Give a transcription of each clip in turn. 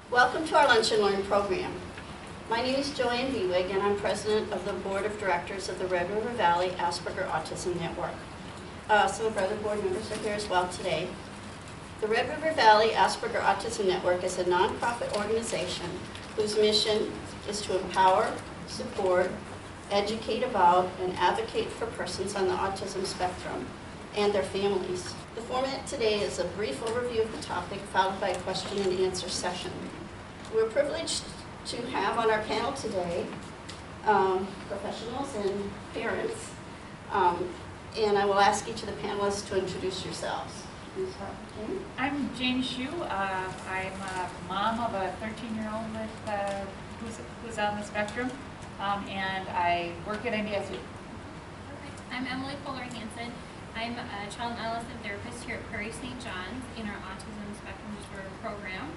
Welcome to our Lunch and Learn program. My name is Joanne Bewig, and I'm president of the Board of Directors of the Red River Valley Asperger Autism Network. Some of our other board members are here as well today. The Red River Valley Asperger Autism Network is a nonprofit organization whose mission is to empower, support, educate about, and advocate for persons on the autism spectrum and their families. The format today is a brief overview of the topic, followed by a question and answer session. We're privileged to have on our panel today professionals and parents, and I will ask each of the panelists to introduce yourselves. I'm Jane Hsu. I'm a mom of a 13-year-old who's on the spectrum, and I work at NDSU. I'm Emily Poehler-Hansen. I'm a child and adolescent therapist here at Prairie St. John's in our Autism Spectrum Disorder program,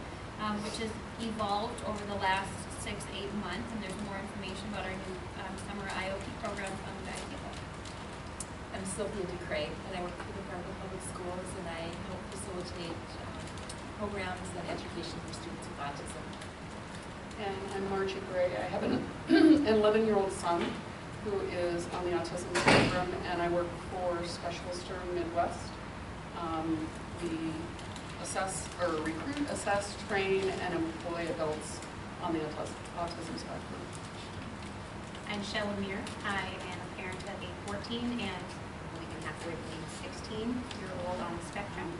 which has evolved over the last 6-8 months, and there's more information about our new summer IOP program on the website. I'm Sylvia DeCraig, and I work for the Barbra Public Schools, and I help facilitate programs and education for students with autism. And I'm Margie Gray. I have an 11-year-old son who is on the autism spectrum, and I work for Specialists During Midwest. We recruit, assess, train, and employ adults on the autism spectrum. I'm Shella Meir. I am a parent of a 14 and going halfway to 16-year-old on the spectrum,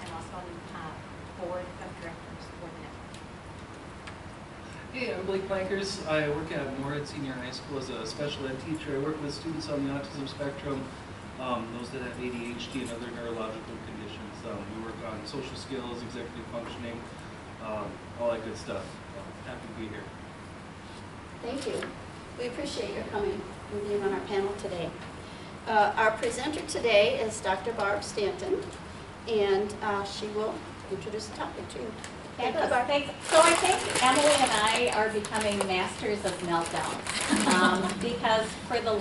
and also on the board of directors for the network. Hey, I'm Blake Blankers. I work at Moorhead Senior High School as a special ed teacher. I work with students on the autism spectrum, those that have ADHD and other neurological conditions. We work on social skills, executive functioning, all that good stuff. Happy to be here. Thank you. We appreciate your coming and being on our panel today. Our presenter today is Dr. Barbra Stanton, and she will introduce the topic to you. Thanks. So I think Emily and I are becoming masters of meltdowns because for the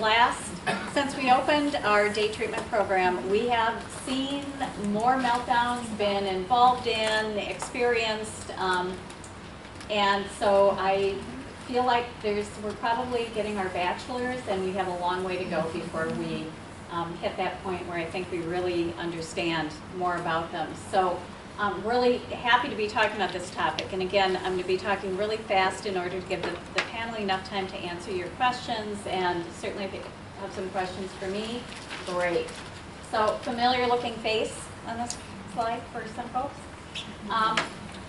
since we opened our day treatment program, we have seen more meltdowns, been involved in, experienced, and so I feel like we're probably getting our bachelor's, and we have a long way to go before we hit that point where I think we really understand more about them. So I'm really happy to be talking about this topic. And again, I'm going to be talking really fast in order to give the panel enough time to answer your questions. And certainly if you have some questions for me, great. So familiar looking face on this slide for some folks.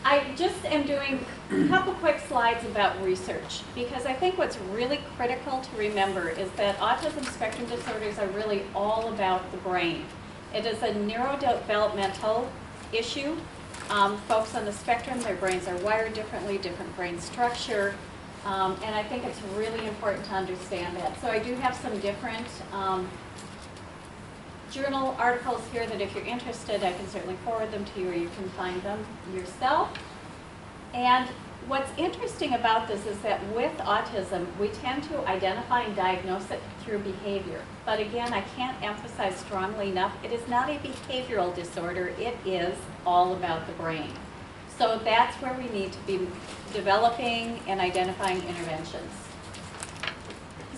I just am doing a couple quick slides about research because I think what's really critical to remember is that autism spectrum disorders are really all about the brain. It is a neurodevelopmental issue. Folks on the spectrum, their brains are wired differently, different brain structure, and I think it's really important to understand that. So I do have some different journal articles here that if you're interested, I can certainly forward them to you, or you can find them yourself. And what's interesting about this is that with autism, we tend to identify and diagnose it through behavior. But again, I can't emphasize strongly enough, it is not a behavioral disorder, it is all about the brain. So that's where we need to be developing and identifying interventions.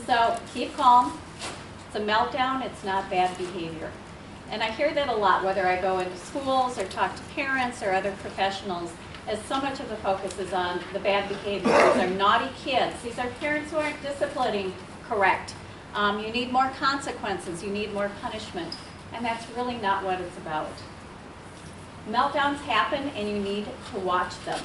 So keep calm. It's a meltdown, it's not bad behavior. And I hear that a lot, whether I go into schools or talk to parents or other professionals, as so much of the focus is on the bad behavior. These are naughty kids. These are parents who aren't disciplining correct. You need more consequences. You need more punishment. And that's really not what it's about. Meltdowns happen and you need to watch them.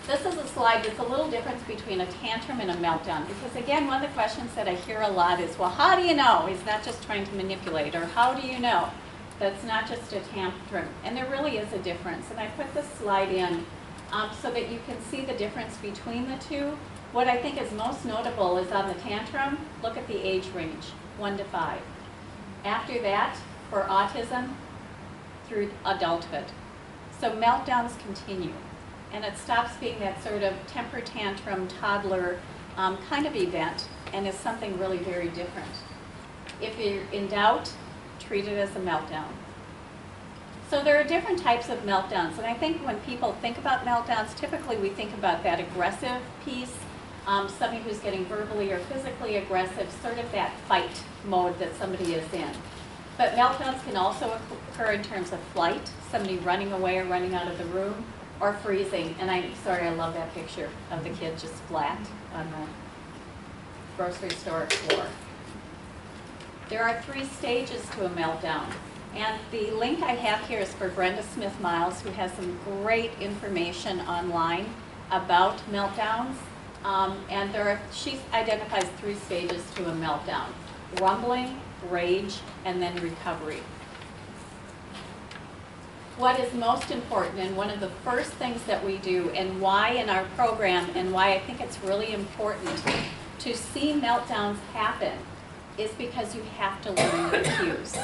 This is a slide that's a little difference between a tantrum and a meltdown, because again, one of the questions that I hear a lot is, well, how do you know he's not just trying to manipulate, or how do you know that's not just a tantrum? And there really is a difference. And I put this slide in so that you can see the difference between the two. What I think is most notable is on the tantrum, look at the age range, 1 to 5. After that, for autism, through adulthood. So meltdowns continue. And it stops being that sort of temper tantrum, toddler kind of event, and is something really very different. If you're in doubt, treat it as a meltdown. So there are different types of meltdowns, and I think when people think about meltdowns, typically we think about that aggressive piece, somebody who's getting verbally or physically aggressive, sort of that fight mode that somebody is in. But meltdowns can also occur in terms of flight, somebody running away or running out of the room, or freezing. And I'm sorry, I love that picture of the kid just flat on the grocery store floor. There are 3 stages to a meltdown. And the link I have here is for Brenda Smith-Miles, who has some great information online about meltdowns. She identifies 3 stages to a meltdown: rumbling, rage, and then recovery. What is most important, and one of the first things that we do, and why in our program, and why I think it's really important to see meltdowns happen, is because you have to learn the cues.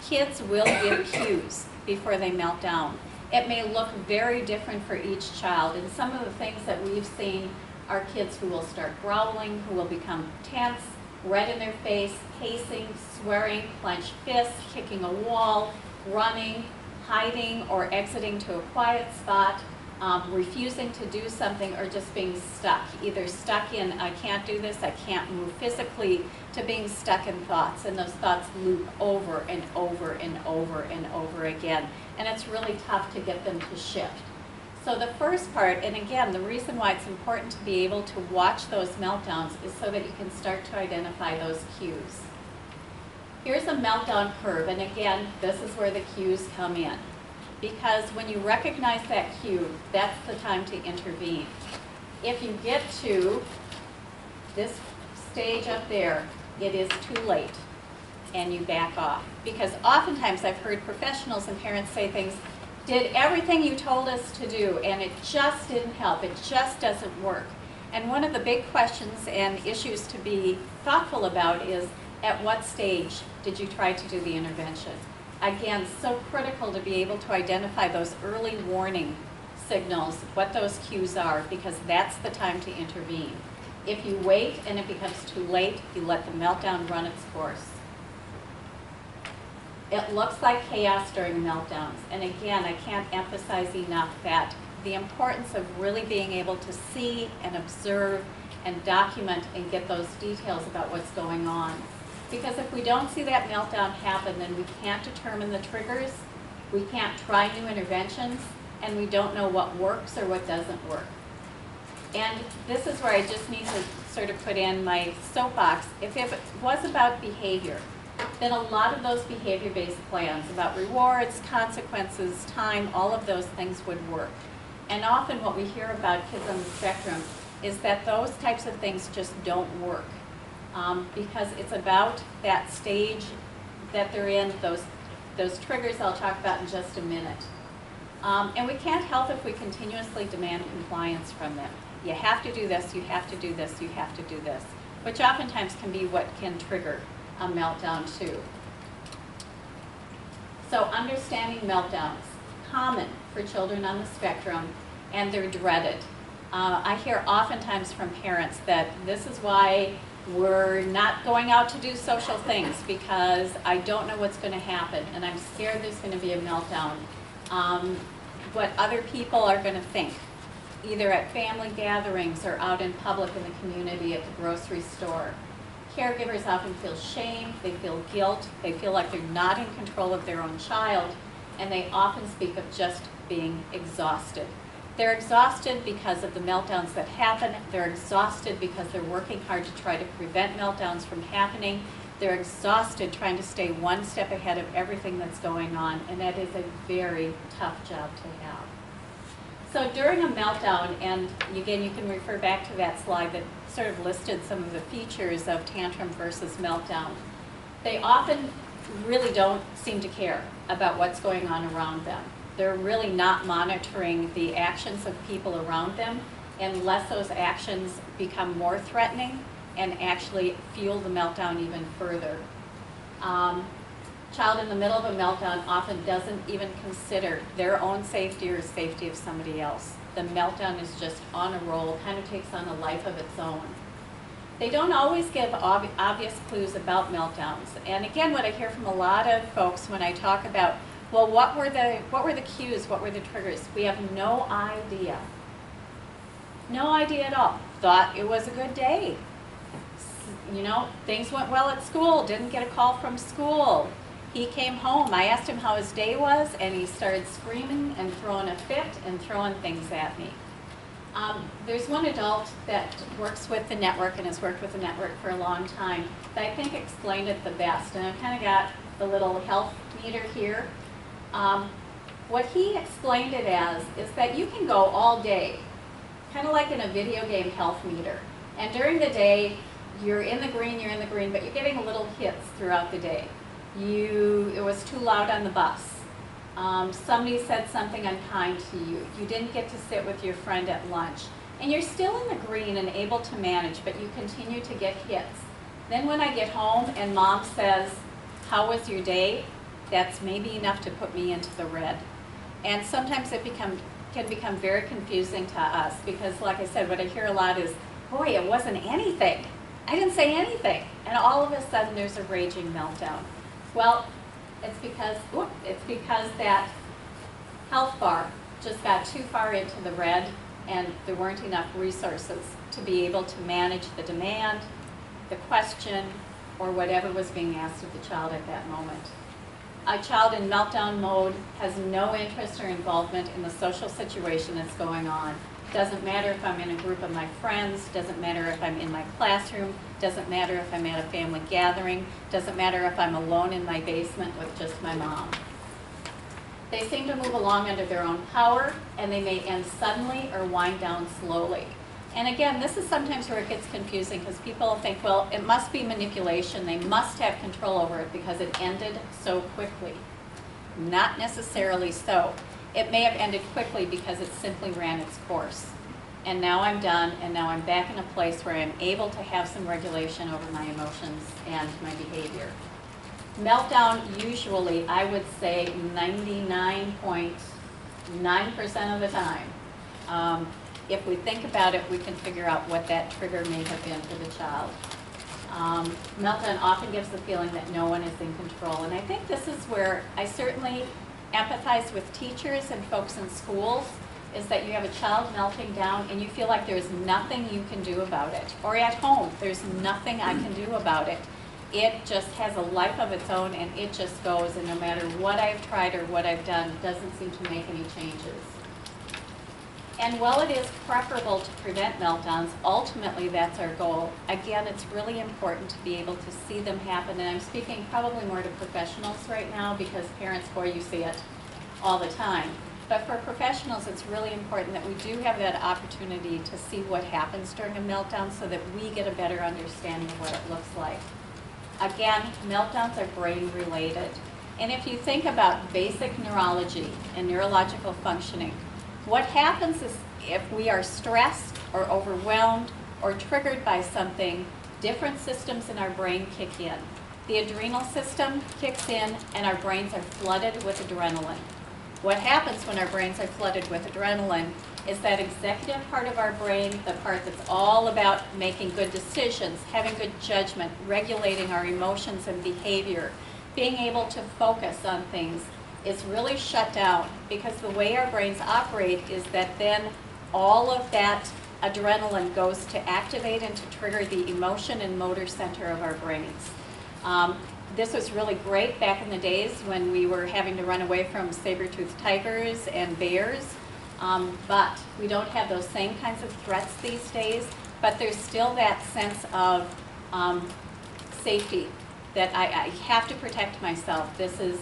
Kids will give cues before they melt down. It may look very different for each child, and some of the things that we've seen are kids who will start growling, who will become tense, red in their face, pacing, swearing, clenched fists, kicking a wall, running, hiding or exiting to a quiet spot, refusing to do something, or just being stuck. Either stuck in, I can't do this, I can't move physically, to being stuck in thoughts, and those thoughts loop over and over and over and over again. And it's really tough to get them to shift. So the first part, and again, the reason why it's important to be able to watch those meltdowns is so that you can start to identify those cues. Here's a meltdown curve, and again, this is where the cues come in. Because when you recognize that cue, that's the time to intervene. If you get to this stage up there, it is too late, and you back off. Because oftentimes I've heard professionals and parents say things, did everything you told us to do, and it just didn't help, it just doesn't work. And one of the big questions and issues to be thoughtful about is, at what stage did you try to do the intervention? Again, so critical to be able to identify those early warning signals, what those cues are, because that's the time to intervene. If you wait and it becomes too late, you let the meltdown run its course. It looks like chaos during meltdowns. And again, I can't emphasize enough that the importance of really being able to see and observe and document and get those details about what's going on. Because if we don't see that meltdown happen, then we can't determine the triggers, we can't try new interventions, and we don't know what works or what doesn't work. And this is where I just need to sort of put in my soapbox. If it was about behavior, then a lot of those behavior-based plans about rewards, consequences, time, all of those things would work. And often what we hear about kids on the spectrum is that those types of things just don't work. Because it's about that stage that they're in, those triggers I'll talk about in just a minute. And we can't help if we continuously demand compliance from them. You have to do this, you have to do this, you have to do this, which oftentimes can be what can trigger a meltdown too. So understanding meltdowns, common for children on the spectrum, and they're dreaded. I hear oftentimes from parents that this is why we're not going out to do social things, because I don't know what's going to happen and I'm scared there's going to be a meltdown. What other people are going to think, either at family gatherings or out in public in the community, at the grocery store. Caregivers often feel shame, they feel guilt, they feel like they're not in control of their own child, and they often speak of just being exhausted. They're exhausted because of the meltdowns that happen. They're exhausted because they're working hard to try to prevent meltdowns from happening. They're exhausted trying to stay one step ahead of everything that's going on, and that is a very tough job to have. So during a meltdown, and again, you can refer back to that slide that sort of listed some of the features of tantrum versus meltdown. They often really don't seem to care about what's going on around them. They're really not monitoring the actions of people around them unless those actions become more threatening and actually fuel the meltdown even further. Child in the middle of a meltdown often doesn't even consider their own safety or safety of somebody else. The meltdown is just on a roll, kind of takes on a life of its own. They don't always give obvious clues about meltdowns. And again, what I hear from a lot of folks when I talk about Well, what were the cues? What were the triggers? We have no idea. No idea at all. Thought it was a good day. You know, things went well at school, didn't get a call from school. He came home, I asked him how his day was, and he started screaming and throwing a fit and throwing things at me. There's one adult that works with the network and has worked with the network for a long time that I think explained it the best, and I've kind of got the little health meter here. What he explained it as is that you can go all day, kind of like in a video game health meter, and during the day, you're in the green, but you're getting little hits throughout the day. It was too loud on the bus. Somebody said something unkind to you. You didn't get to sit with your friend at lunch. And you're still in the green and able to manage, but you continue to get hits. Then when I get home and mom says, how was your day? That's maybe enough to put me into the red. And sometimes it can become very confusing to us because, like I said, what I hear a lot is, boy, it wasn't anything. I didn't say anything. And all of a sudden there's a raging meltdown. Well, it's because that health bar just got too far into the red and there weren't enough resources to be able to manage the demand, the question, or whatever was being asked of the child at that moment. A child in meltdown mode has no interest or involvement in the social situation that's going on. Doesn't matter if I'm in a group of my friends, doesn't matter if I'm in my classroom, doesn't matter if I'm at a family gathering, doesn't matter if I'm alone in my basement with just my mom. They seem to move along under their own power, and they may end suddenly or wind down slowly. And again, this is sometimes where it gets confusing because people think, well, it must be manipulation. They must have control over it because it ended so quickly. Not necessarily so. It may have ended quickly because it simply ran its course. And now I'm done, and now I'm back in a place where I'm able to have some regulation over my emotions and my behavior. Meltdown usually, I would say 99.9% of the time. If we think about it, we can figure out what that trigger may have been for the child. Meltdown often gives the feeling that no one is in control. And I think this is where I certainly empathize with teachers and folks in schools, is that you have a child melting down and you feel like there's nothing you can do about it. Or at home, there's nothing I can do about it. It just has a life of its own and it just goes, and no matter what I've tried or what I've done, it doesn't seem to make any changes. And while it is preferable to prevent meltdowns, ultimately that's our goal. Again, it's really important to be able to see them happen, and I'm speaking probably more to professionals right now because parents, boy, you see it all the time. But for professionals, it's really important that we do have that opportunity to see what happens during a meltdown so that we get a better understanding of what it looks like. Again, meltdowns are brain related. And if you think about basic neurology and neurological functioning, what happens is if we are stressed or overwhelmed or triggered by something, different systems in our brain kick in. The adrenal system kicks in and our brains are flooded with adrenaline. What happens when our brains are flooded with adrenaline is that executive part of our brain, the part that's all about making good decisions, having good judgment, regulating our emotions and behavior, being able to focus on things, is really shut down because the way our brains operate is that then all of that adrenaline goes to activate and to trigger the emotion and motor center of our brains. This was really great back in the days when we were having to run away from saber-toothed tigers and bears, but we don't have those same kinds of threats these days, but there's still that sense of safety, that I have to protect myself.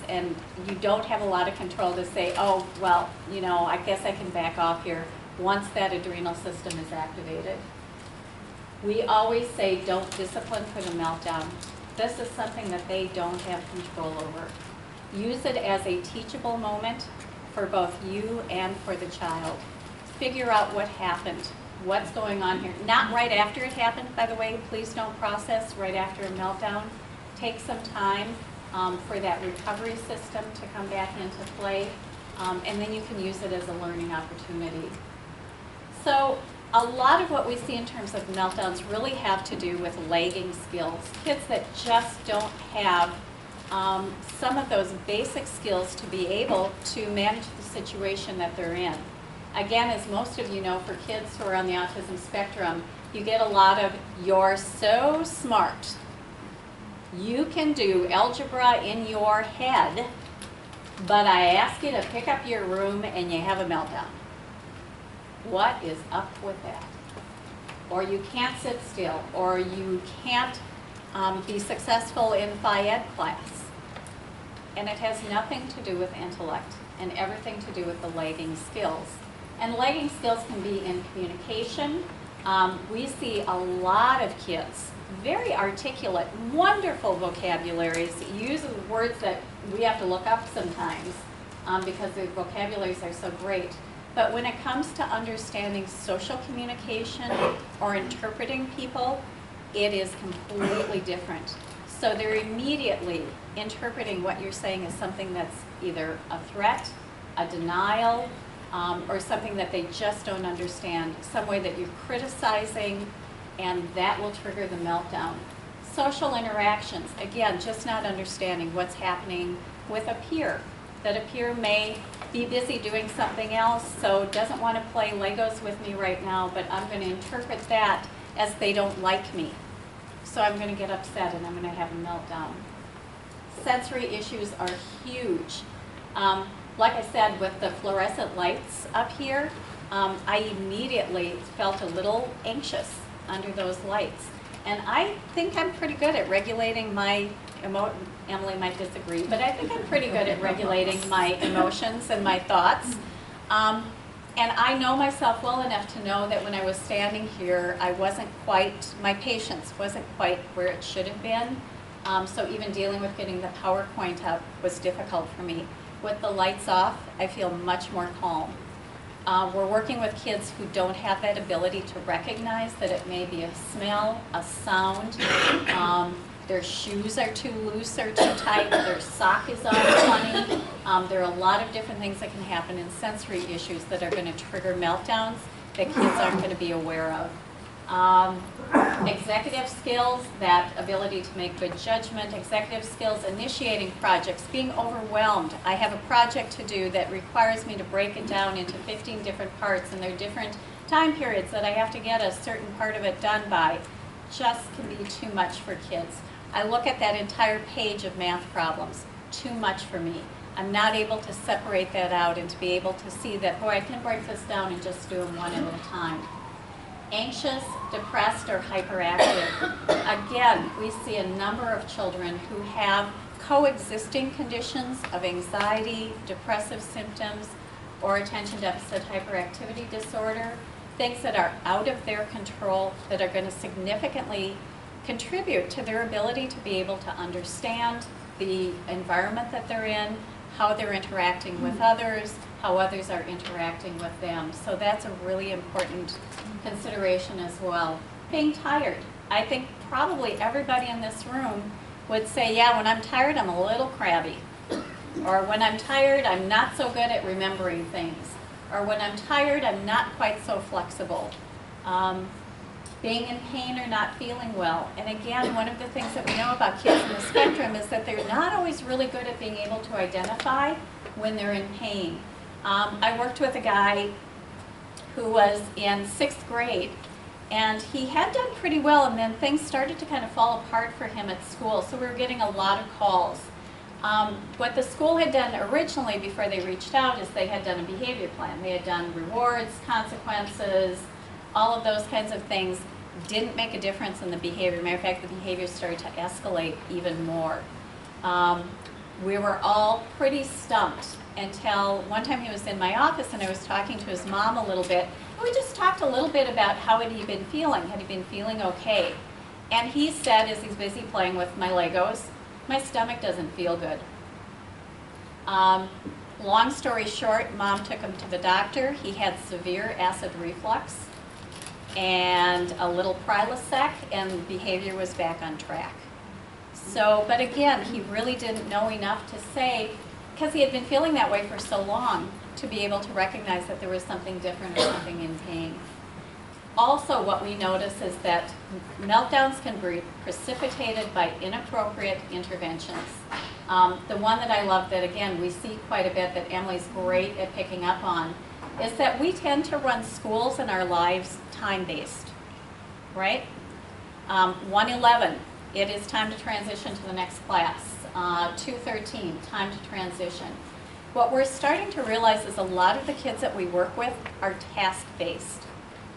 And you don't have a lot of control to say, oh, well, you know, I guess I can back off here once that adrenal system is activated. We always say don't discipline for the meltdown. This is something that they don't have control over. Use it as a teachable moment for both you and for the child. Figure out what happened, what's going on here. Not right after it happened, by the way. Please don't process right after a meltdown. Take some time for that recovery system to come back into play, and then you can use it as a learning opportunity. So a lot of what we see in terms of meltdowns really have to do with lagging skills, kids that just don't have some of those basic skills to be able to manage the situation that they're in. Again, as most of you know, for kids who are on the autism spectrum, you get a lot of, "You're so smart. You can do algebra in your head, but I ask you to pick up your room and you have a meltdown." What is up with that? Or you can't sit still, or you can't be successful in Phi Ed class. And it has nothing to do with intellect and everything to do with the lagging skills. And lagging skills can be in communication. We see a lot of kids, very articulate, wonderful vocabularies, use words that we have to look up sometimes because the vocabularies are so great. But when it comes to understanding social communication or interpreting people, it is completely different. So they're immediately interpreting what you're saying as something that's either a threat, a denial, or something that they just don't understand, some way that you're criticizing, and that will trigger the meltdown. Social interactions, again, just not understanding what's happening with a peer. That a peer may be busy doing something else, so doesn't want to play Legos with me right now, but I'm going to interpret that as they don't like me. So I'm going to get upset and I'm going to have a meltdown. Sensory issues are huge. Like I said, with the fluorescent lights up here, I immediately felt a little anxious under those lights. And I think I'm pretty good at regulating my Emily might disagree, but I think I'm pretty good at regulating my emotions and my thoughts. And I know myself well enough to know that when I was standing here, I wasn't quite, my patience wasn't quite where it should have been. So even dealing with getting the PowerPoint up was difficult for me. With the lights off, I feel much more calm. We're working with kids who don't have that ability to recognize that it may be a smell, a sound, their shoes are too loose or too tight, their sock is on funny. There are a lot of different things that can happen in sensory issues that are going to trigger meltdowns that kids aren't going to be aware of. Executive skills, that ability to make good judgment, executive skills, initiating projects, being overwhelmed. I have a project to do that requires me to break it down into 15 different parts, and there are different time periods that I have to get a certain part of it done by. Just can be too much for kids. I look at that entire page of math problems, too much for me. I'm not able to separate that out and to be able to see that, boy, I can break this down and just do them one at a time. Anxious, depressed, or hyperactive. Again, we see a number of children who have coexisting conditions of anxiety, depressive symptoms, or attention deficit hyperactivity disorder, things that are out of their control that are going to significantly contribute to their ability to be able to understand the environment that they're in, how they're interacting with others, how others are interacting with them. So that's a really important consideration as well. Being tired. I think probably everybody in this room would say, yeah, when I'm tired, I'm a little crabby. Or when I'm tired, I'm not so good at remembering things. Or when I'm tired, I'm not quite so flexible. Being in pain or not feeling well. And again, one of the things that we know about kids in the spectrum is that they're not always really good at being able to identify when they're in pain. I worked with a guy who was in 6th grade, and he had done pretty well, and then things started to kind of fall apart for him at school, so we were getting a lot of calls. What the school had done originally before they reached out is they had done a behavior plan. They had done rewards, consequences, all of those kinds of things. Didn't make a difference in the behavior. Matter of fact, the behavior started to escalate even more. We were all pretty stumped until one time he was in my office and I was talking to his mom a little bit. And we just talked a little bit about how had he been feeling. Had he been feeling okay? And he said, as he's busy playing with my Legos, my stomach doesn't feel good. Long story short, Mom took him to the doctor. He had severe acid reflux and a little Prilosec, and behavior was back on track. So, but again, he really didn't know enough to say, because he had been feeling that way for so long, to be able to recognize that there was something different or something in pain. Also, what we notice is that meltdowns can be precipitated by inappropriate interventions. The one that I love that, again, we see quite a bit that Emily's great at picking up on is that we tend to run schools in our lives time-based, right? 1:11, it is time to transition to the next class. 2:13, time to transition. What we're starting to realize is a lot of the kids that we work with are task-based.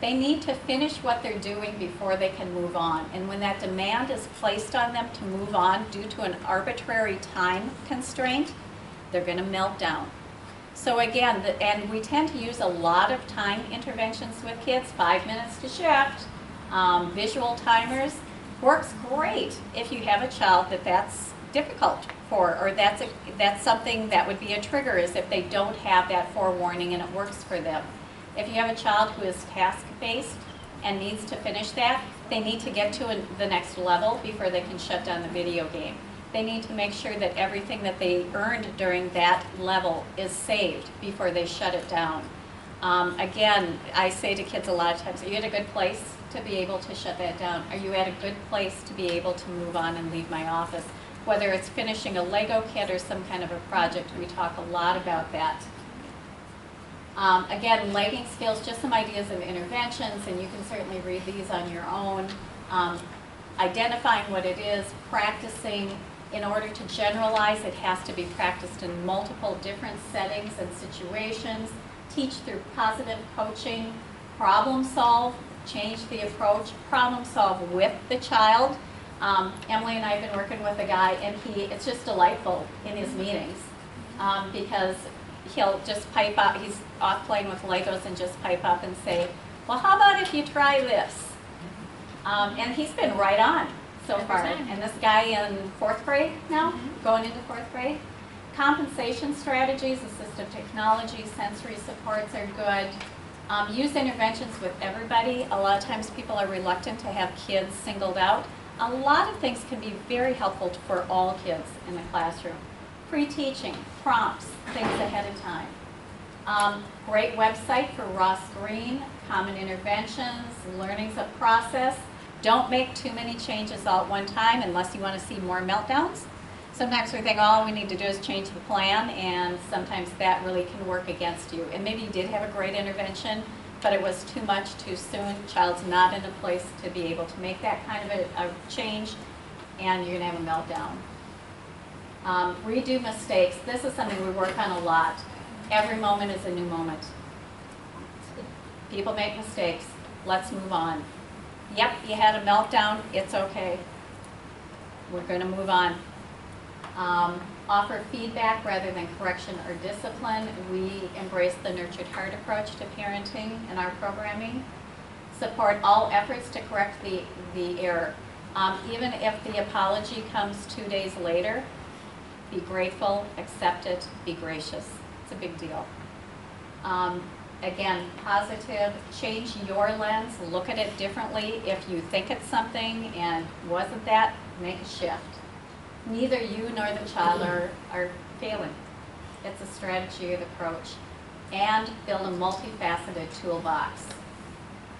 They need to finish what they're doing before they can move on. And when that demand is placed on them to move on due to an arbitrary time constraint, they're going to melt down. So again, and we tend to use a lot of time interventions with kids, 5 minutes to shift, visual timers. Works great if you have a child that's difficult for, or that's something that would be a trigger, is if they don't have that forewarning and it works for them. If you have a child who is task-based and needs to finish that, they need to get to the next level before they can shut down the video game. They need to make sure that everything that they earned during that level is saved before they shut it down. Again, I say to kids a lot of times, are you at a good place to be able to shut that down? Are you at a good place to be able to move on and leave my office? Whether it's finishing a Lego kit or some kind of a project, we talk a lot about that. Again, lighting skills, just some ideas of interventions, and you can certainly read these on your own. Identifying what it is, practicing. In order to generalize, it has to be practiced in multiple different settings and situations. Teach through positive coaching, problem solve, change the approach, problem solve with the child. Emily and I have been working with a guy, and it's just delightful in his meetings because he'll just pipe up, he's off playing with Legos and just pipe up and say, well, how about if you try this? And he's been right on so far. And this guy in 4th grade now, going into 4th grade. Compensation strategies, assistive technology, sensory supports are good. Use interventions with everybody. A lot of times people are reluctant to have kids singled out. A lot of things can be very helpful for all kids in the classroom. Pre-teaching, prompts, things ahead of time. Great website for Ross Green, common interventions, learning's a process. Don't make too many changes all at one time unless you want to see more meltdowns. Sometimes we think all we need to do is change the plan, and sometimes that really can work against you. And maybe you did have a great intervention, but it was too much too soon. Child's not in a place to be able to make that kind of a change, and you're going to have a meltdown. Redo mistakes. This is something we work on a lot. Every moment is a new moment. People make mistakes. Let's move on. Yep, you had a meltdown. It's okay. We're going to move on. Offer feedback rather than correction or discipline. We embrace the nurtured heart approach to parenting in our programming. Support all efforts to correct the error. Even if the apology comes 2 days later, be grateful, accept it, be gracious. It's a big deal. Again, positive, change your lens, look at it differently. If you think it's something and wasn't that, make a shift. Neither you nor the child are failing. It's a strategy or approach. And build a multifaceted toolbox.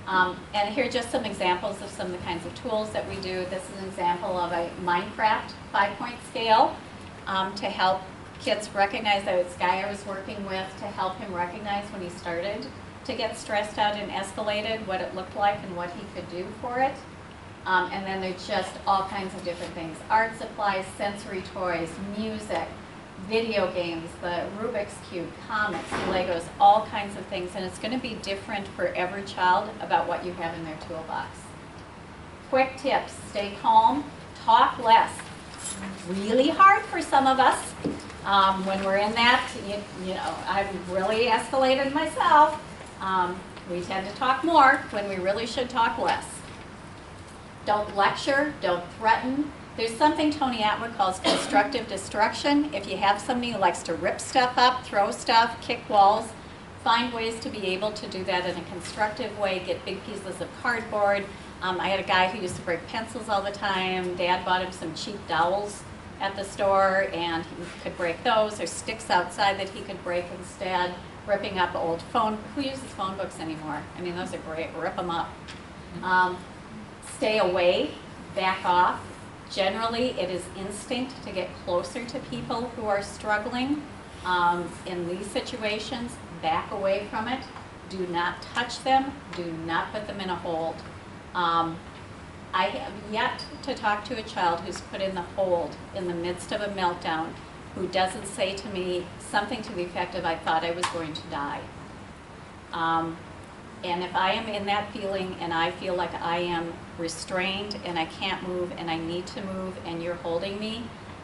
And here are just some examples of some of the kinds of tools that we do. This is an example of a Minecraft 5-point scale to help kids recognize. That was a guy I was working with to help him recognize when he started to get stressed out and escalated, what it looked like and what he could do for it. And then there's just all kinds of different things. Art supplies, sensory toys, music, video games, the Rubik's Cube, comics, Legos, all kinds of things. And it's going to be different for every child about what you have in their toolbox. Quick tips, stay calm, talk less. Really hard for some of us. When we're in that, you know, I've really escalated myself. We tend to talk more when we really should talk less. Don't lecture, don't threaten. There's something Tony Atwood calls constructive destruction. If you have somebody who likes to rip stuff up, throw stuff, kick walls, find ways to be able to do that in a constructive way. Get big pieces of cardboard. I had a guy who used to break pencils all the time. Dad bought him some cheap dowels at the store, and he could break those, or sticks outside that he could break instead. Ripping up old phone. Who uses phone books anymore? I mean, those are great. Rip them up. Stay away, back off. Generally, it is instinct to get closer to people who are struggling. In these situations, back away from it. Do not touch them. Do not put them in a hold. I have yet to talk to a child who's put in the hold in the midst of a meltdown who doesn't say to me something to the effect of, I thought I was going to die. And if I am in that feeling and I feel like I am restrained and I can't move and I need to move and you're holding me,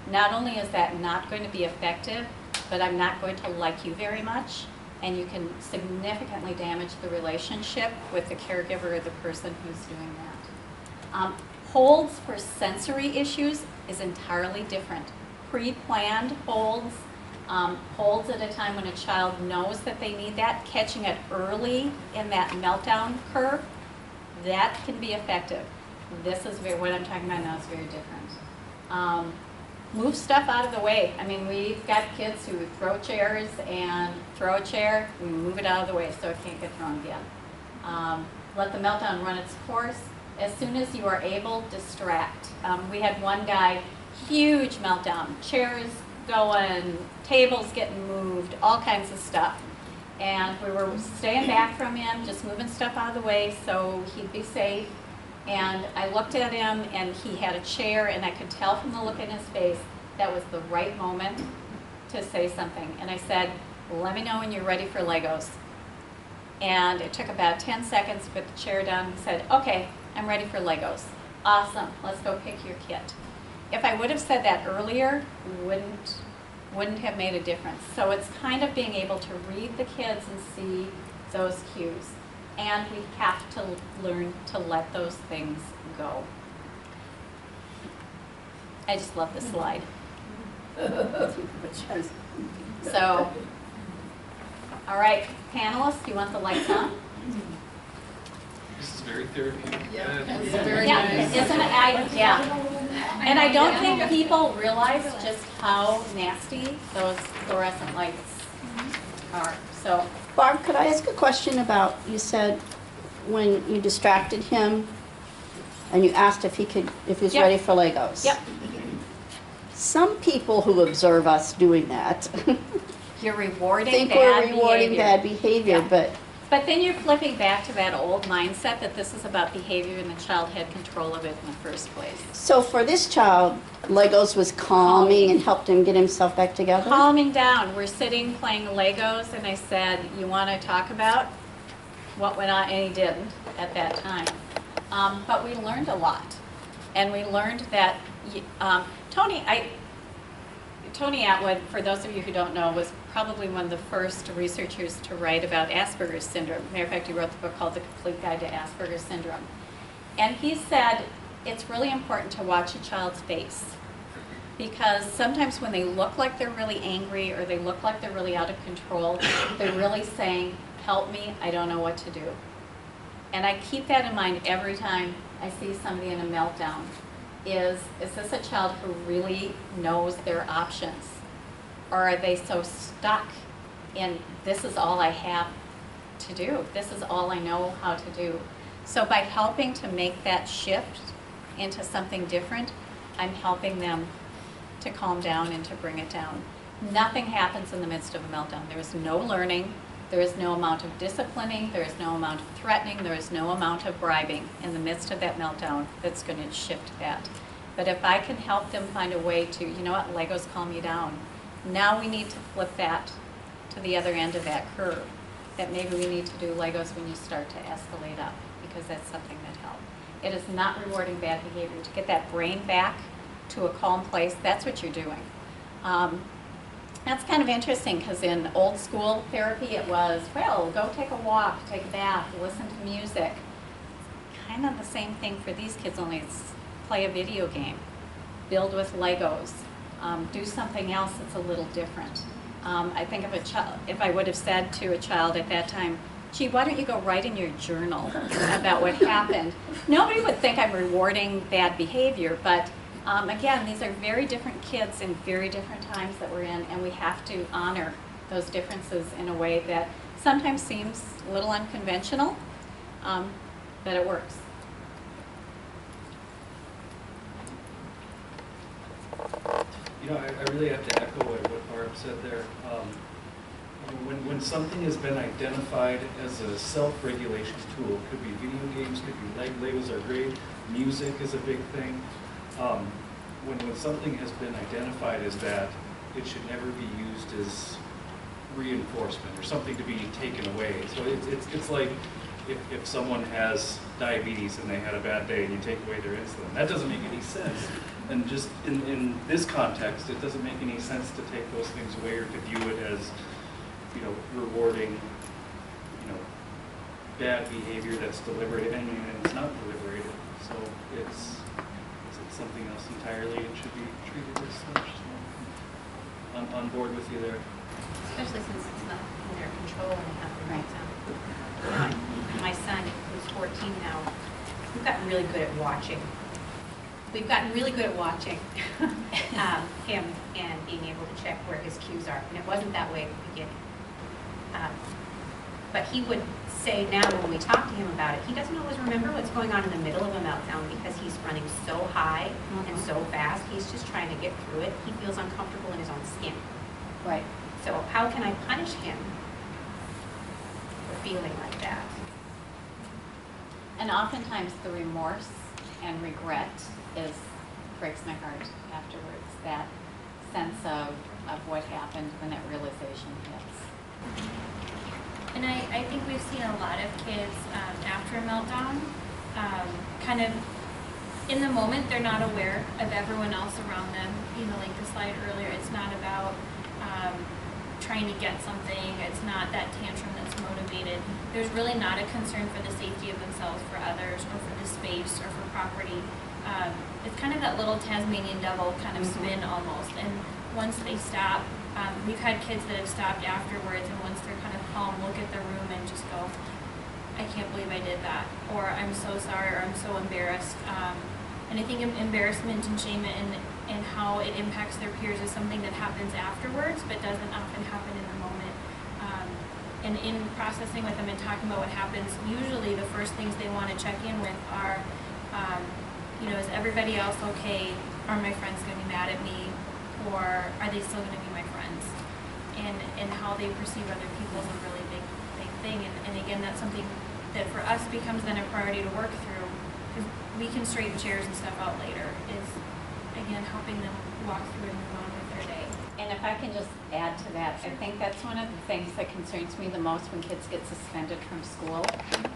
not only is that not going to be effective, but I'm not going to like you very much, and you can significantly damage the relationship with the caregiver or the person who's doing that. Holds for sensory issues is entirely different. Pre-planned holds, holds at a time when a child knows that they need that, catching it early in that meltdown curve, that can be effective. This is what I'm talking about now is very different. Move stuff out of the way. I mean, we've got kids who throw chairs and throw a chair, we move it out of the way so it can't get thrown again. Let the meltdown run its course. As soon as you are able, distract. We had one guy, huge meltdown, chairs going, tables getting moved, all kinds of stuff. And we were staying back from him, just moving stuff out of the way so he'd be safe. And I looked at him and he had a chair and I could tell from the look in his face that was the right moment to say something. And I said, let me know when you're ready for Legos. And it took about 10 seconds to put the chair down and said, okay, I'm ready for Legos. Awesome, let's go pick your kit. If I would have said that earlier, wouldn't have made a difference. So it's kind of being able to read the kids and see those cues. And we have to learn to let those things go. I just love this slide. So, all right, panelists, you want the lights on? This is very therapeutic. It's very Yeah, nice. isn't it? Yeah. And I don't think people realize just how nasty those fluorescent lights are. So, Barb, could I ask a question about, you said when you distracted him and you asked if he was Yep. ready for Legos? yep, Some people who observe us doing that you're rewarding think bad we're rewarding behavior. bad behavior, Yeah. But then you're flipping back to that old mindset that this is about behavior and the child had control of it in the first place. so for this child, Legos was calming and helped him get himself back together? Calming down. We're sitting playing Legos, and I said, you want to talk about what went on? And he didn't at that time. But we learned a lot. And we learned that Tony Atwood, for those of you who don't know, was probably one of the first researchers to write about Asperger's syndrome. Matter of fact, he wrote the book called The Complete Guide to Asperger's Syndrome. And he said it's really important to watch a child's face, because sometimes when they look like they're really angry or they look like they're really out of control, they're really saying, help me, I don't know what to do. And I keep that in mind every time I see somebody in a meltdown. Is this a child who really knows their options? Or are they so stuck in, this is all I have to do, this is all I know how to do? So by helping to make that shift into something different, I'm helping them to calm down and to bring it down. Nothing happens in the midst of a meltdown. There is no learning, there is no amount of disciplining, there is no amount of threatening, there is no amount of bribing in the midst of that meltdown that's going to shift that. But if I can help them find a way to, you know what, Legos calm you down. Now we need to flip that to the other end of that curve. That maybe we need to do Legos when you start to escalate up, because that's something that helps. It is not rewarding bad behavior. To get that brain back to a calm place, that's what you're doing. That's kind of interesting, because in old school therapy it was, well, go take a walk, take a bath, listen to music. Kind of the same thing for these kids, only it's play a video game, build with Legos, do something else that's a little different. I think if I would have said to a child at that time, gee, why don't you go write in your journal about what happened? Nobody would think I'm rewarding bad behavior, but again, these are very different kids in very different times that we're in, and we have to honor those differences in a way that sometimes seems a little unconventional, but it works. You know, I really have to echo what Barb said there. When something has been identified as a self-regulation tool, could be video games, could be Legos are great, music is a big thing. When something has been identified as that, it should never be used as reinforcement or something to be taken away. So it's like if someone has diabetes and they had a bad day and you take away their insulin, that doesn't make any sense. And just in this context, it doesn't make any sense to take those things away or to view it as, you know, rewarding, you know, bad behavior that's deliberate. I mean, it's not deliberated. So it's something else entirely. It should be treated as such. So I'm on board with you there. Especially since it's not in their control and they have the right time. My son, who's 14 now, we've gotten really good at watching. We've gotten really good at watching him and being able to check where his cues are. And it wasn't that way at the beginning. But he would say now when we talk to him about it, he doesn't always remember what's going on in the middle of a meltdown because he's running so high and so fast. He's just trying to get through it. He feels uncomfortable in his own skin. Right. So how can I punish him for feeling like that? And oftentimes the remorse and regret breaks my heart afterwards, that sense of what happened when that realization hits. And I think we've seen a lot of kids after a meltdown, kind of in the moment they're not aware of everyone else around them. You know, like the slide earlier, it's not about trying to get something. It's not that tantrum that's motivated. There's really not a concern for the safety of themselves, for others, or for the space, or for property. It's kind of that little Tasmanian devil kind of spin almost. And once they stop, we've had kids that have stopped afterwards, and once they're kind of calm, look at the room and just go, I can't believe I did that, or I'm so sorry, or I'm so embarrassed. And I think embarrassment and shame and how it impacts their peers is something that happens afterwards, but doesn't often happen in the moment. And in processing with them and talking about what happens, usually the first things they want to check in with are, you know, is everybody else okay? Are my friends going to be mad at me? Or are they still going to be my friends? And how they perceive other people is a really big thing. And again, that's something that for us becomes then a priority to work through, because we can straighten chairs and stuff out later, is again helping them walk through and move on with their day. And if I can just add to that, I think that's one of the things that concerns me the most when kids get suspended from school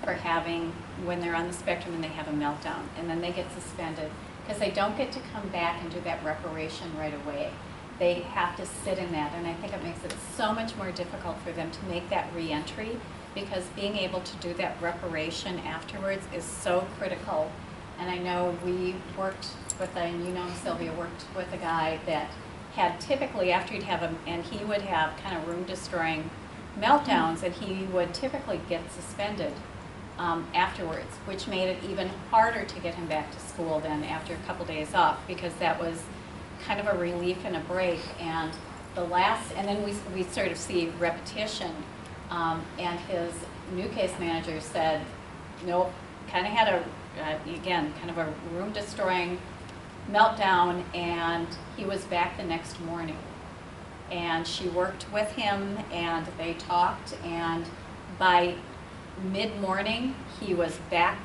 for having, when they're on the spectrum and they have a meltdown, and then they get suspended, because they don't get to come back and do that reparation right away. They have to sit in that, and I think it makes it so much more difficult for them to make that re-entry, because being able to do that reparation afterwards is so critical. And I know we worked with, and you know Sylvia worked with a guy that had typically, after he'd have and he would have kind of room-destroying meltdowns, and he would typically get suspended afterwards, which made it even harder to get him back to school then after a couple days off, because that was kind of a relief and a break. And and then we sort of see repetition, and his new case manager said, nope, kind of had again, kind of a room-destroying meltdown, and he was back the next morning. And she worked with him, and they talked, and by mid-morning, he was back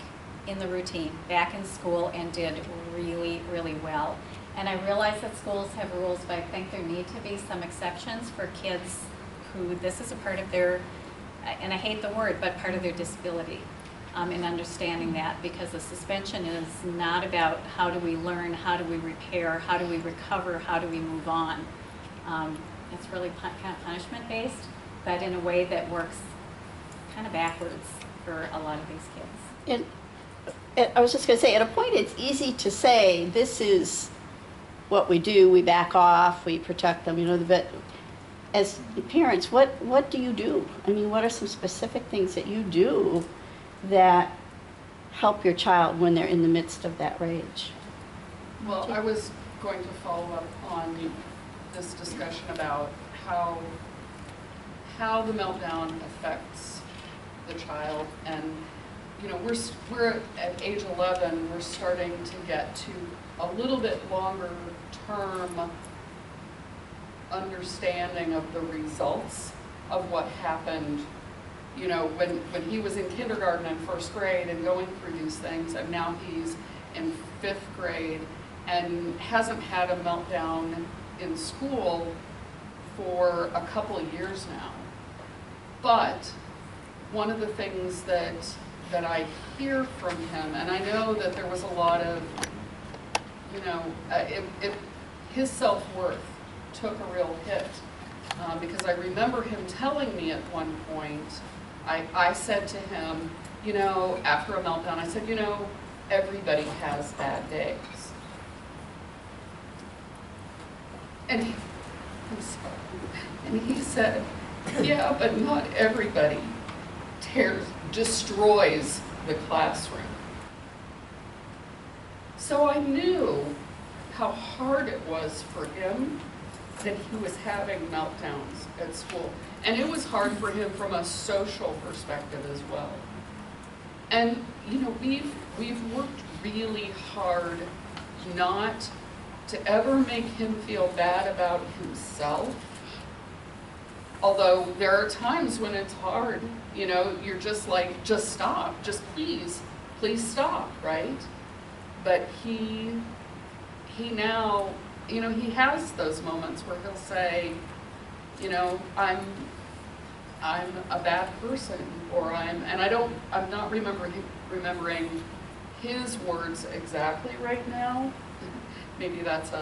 in the routine, back in school, and did really, really well. And I realize that schools have rules, but I think there need to be some exceptions for kids who this is a part of their, and I hate the word, but part of their disability. In understanding that, because the suspension is not about how do we learn, how do we repair, how do we recover, how do we move on. It's really kind of punishment based, but in a way that works kind of backwards for a lot of these kids. And I was just going to say, at a point it's easy to say this is what we do, we back off, we protect them, you know, but as parents, what do you do? I mean, what are some specific things that you do that help your child when they're in the midst of that rage? Well, I was going to follow up on this discussion about how the meltdown affects the child. And you know, we're at age 11, we're starting to get to a little bit longer term understanding of the results of what happened, you know, when he was in kindergarten and first grade and going through these things, and now he's in 5th grade and hasn't had a meltdown in school for a couple of years now. But one of the things that I hear from him, and I know that there was a lot of, you know, his self-worth took a real hit, because I remember him telling me at one point, I said to him, you know, after a meltdown, I said, you know, everybody has bad days. And he said, yeah, but not everybody destroys the classroom. So I knew how hard it was for him that he was having meltdowns at school. And it was hard for him from a social perspective as well. And, you know, we've worked really hard not to ever make him feel bad about himself. Although there are times when it's hard, you know, you're just like, just stop, just please stop, right? But he now, you know, he has those moments where he'll say, you know, I'm a bad person, or I'm not remembering his words exactly right now. Maybe that's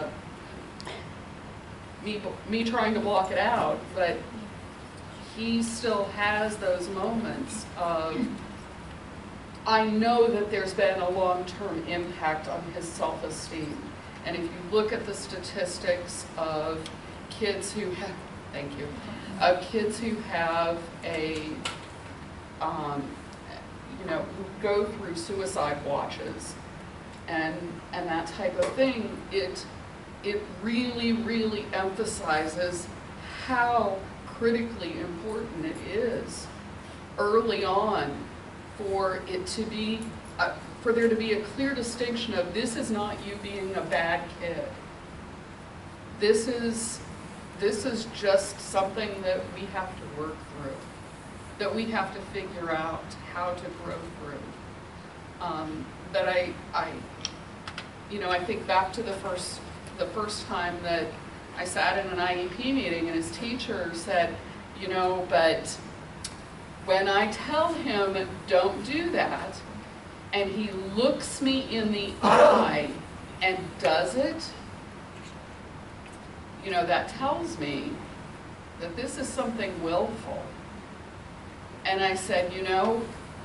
me trying to block it out, but he still has those moments of, I know that there's been a long-term impact on his self-esteem. And if you look at the statistics of kids who have, thank you, of kids who have a, you know, who go through suicide watches and that type of thing, it really, really emphasizes how critically important it is early on for it to be, for there to be a clear distinction of, this is not you being a bad kid. This is just something that we have to work through, that we have to figure out how to grow through. But you know, I think back to the first time that I sat in an IEP meeting and his teacher said, you know, but when I tell him don't do that, and he looks me in the eye and does it, you know, that tells me that this is something willful. And I said, you know,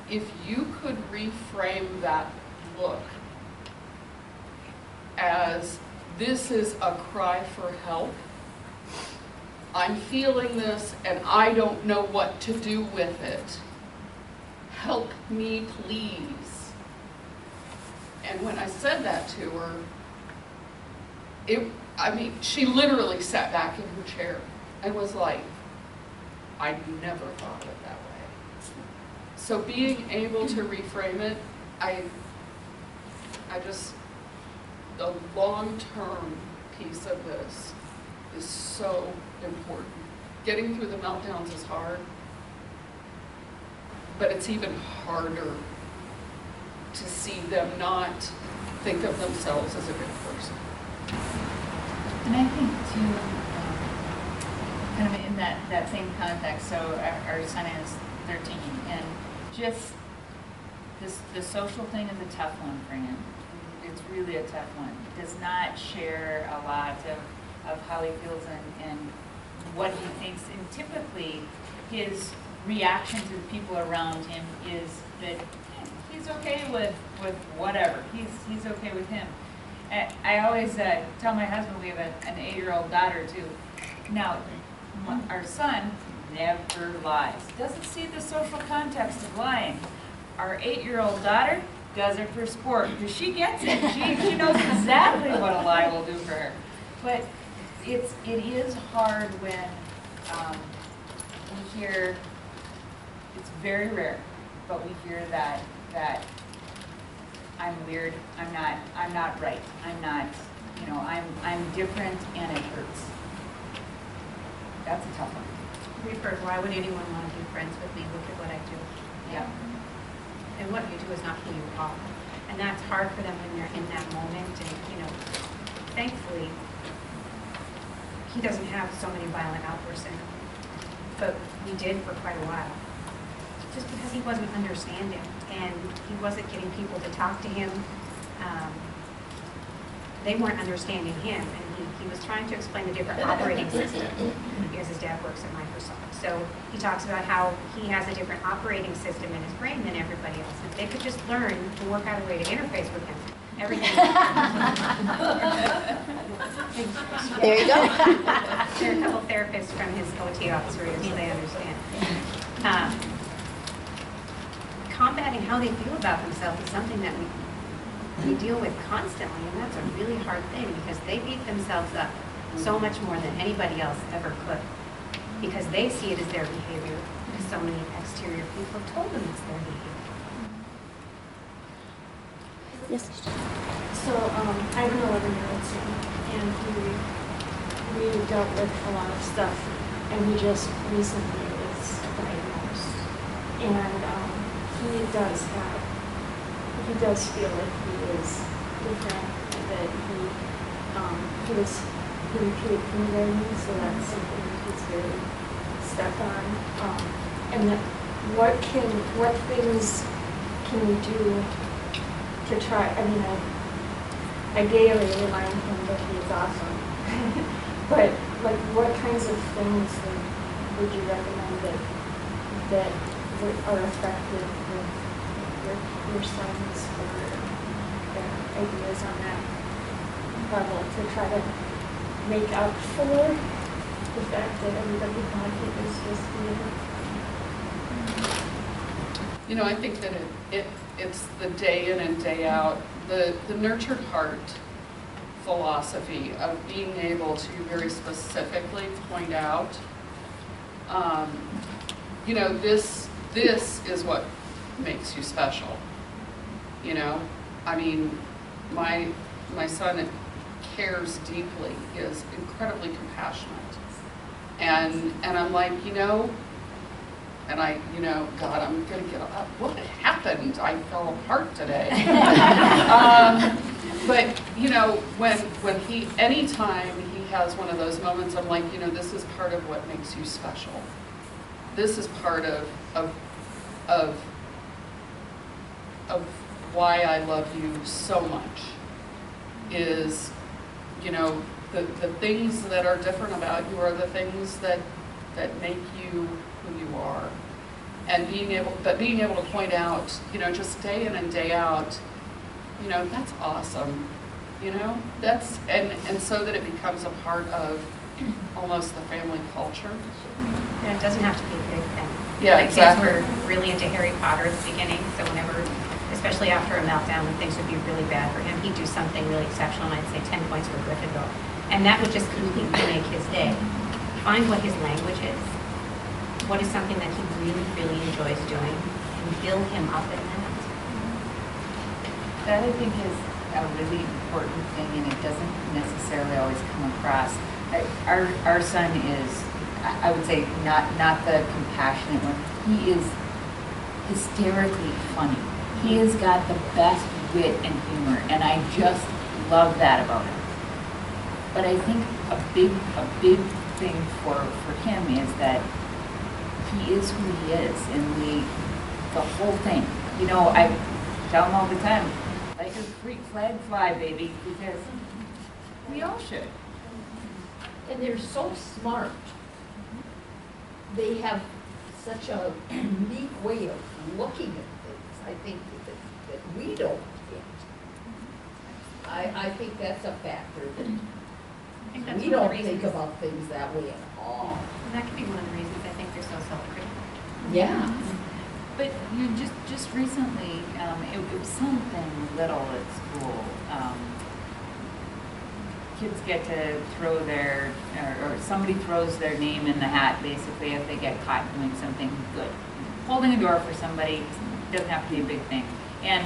if you could reframe that look as, this is a cry for help, I'm feeling this and I don't know what to do with it, help me please. And when I said that to her, I mean, she literally sat back in her chair and was like, I never thought of it that way. So being able to reframe it, the long-term piece of this is so important. Getting through the meltdowns is hard, but it's even harder to see them not think of themselves as a good person. And I think too, kind of in that same context, so our son is 13, and just the social thing is a tough one for him. It's really a tough one. He does not share a lot of how he feels and what he thinks, and typically his reaction to the people around him is that he's okay with whatever. He's okay with him. I always tell my husband, we have an 8-year-old daughter too. Now, our son never lies. Doesn't see the social context of lying. Our 8-year-old daughter does it for sport, because she gets it. She knows exactly what a lie will do for her. But it is hard when we hear, it's very rare, but we hear that I'm weird, I'm not right, I'm not, you know, I'm different and it hurts. that's a tough one. We've heard, why would anyone want to be friends with me? Look at what I do. Yeah. And what you do is not who you are. And that's hard for them when they're in that moment. And, you know, thankfully, he doesn't have so many violent outbursts in him. But we did for quite a while. Just because he wasn't understanding and he wasn't getting people to talk to him. They weren't understanding him, and he was trying to explain a different operating system because his dad works at Microsoft. So he talks about how he has a different operating system in his brain than everybody else. If they could just learn to work out a way to interface with him, everything. There you go. There are a couple therapists from his OT office where they understand. Combating how they feel about themselves is something that we deal with constantly, and that's a really hard thing because they beat themselves up so much more than anybody else ever could because they see it as their behavior because so many exterior people have told them it's their behavior. Yes. So I have an 11-year-old son, and we dealt with a lot of stuff, and he just recently was diagnosed, and he does feel like he is different, that he repeated kindergarten, so that's something that he's very stuck on. And that what things can we do to try? I mean, I daily remind him that he is awesome, but like, what kinds of things would you recommend that are effective with your sons or ideas on that level to try to make up for the fact that everybody thought he was just weird? You know, I think that it's the day in and day out, the nurtured heart philosophy of being able to very specifically point out, you know, this is what makes you special. You know, I mean, my son cares deeply. He is incredibly compassionate, and I'm like, you know, and God, I'm gonna get up. What happened? I fell apart today. But you know, when anytime he has one of those moments, I'm like, you know, this is part of what makes you special. This is part of why I love you so much. Is, you know, the things that are different about you are the things that make you who you are. And being able to point out, you know, just day in and day out, you know, that's awesome. You know, that's, and so that it becomes a part of almost the family culture. And it doesn't have to be a big thing. Yeah, like exactly. Kids were really into Harry Potter at the beginning, so whenever, especially after a meltdown when things would be really bad for him, he'd do something really exceptional, and I'd say 10 points for Gryffindor. And that would just completely make his day. Find what his language is. What is something that he really, really enjoys doing, and build him up in that. That I think is a really important thing, and it doesn't necessarily always come across. Our son is, I would say, not the compassionate one. He is hysterically funny. He has got the best wit and humor, and I just love that about him. But I think a big thing for him is that he is who he is, and the whole thing. You know, I tell him all the time, like a freak flag fly, baby, because we all should. And they're so smart. They have such a unique way of looking at things, I think, that we don't get. I think that's a factor that I think that's we one of don't the think reasons. about things that way at all. And that could be one of the reasons I think they're so self-critical. Yeah. But you just recently, it was something little at school. Kids get to throw their, or somebody throws their name in the hat, basically, if they get caught doing something good. Holding a door for somebody doesn't have to be a big thing. And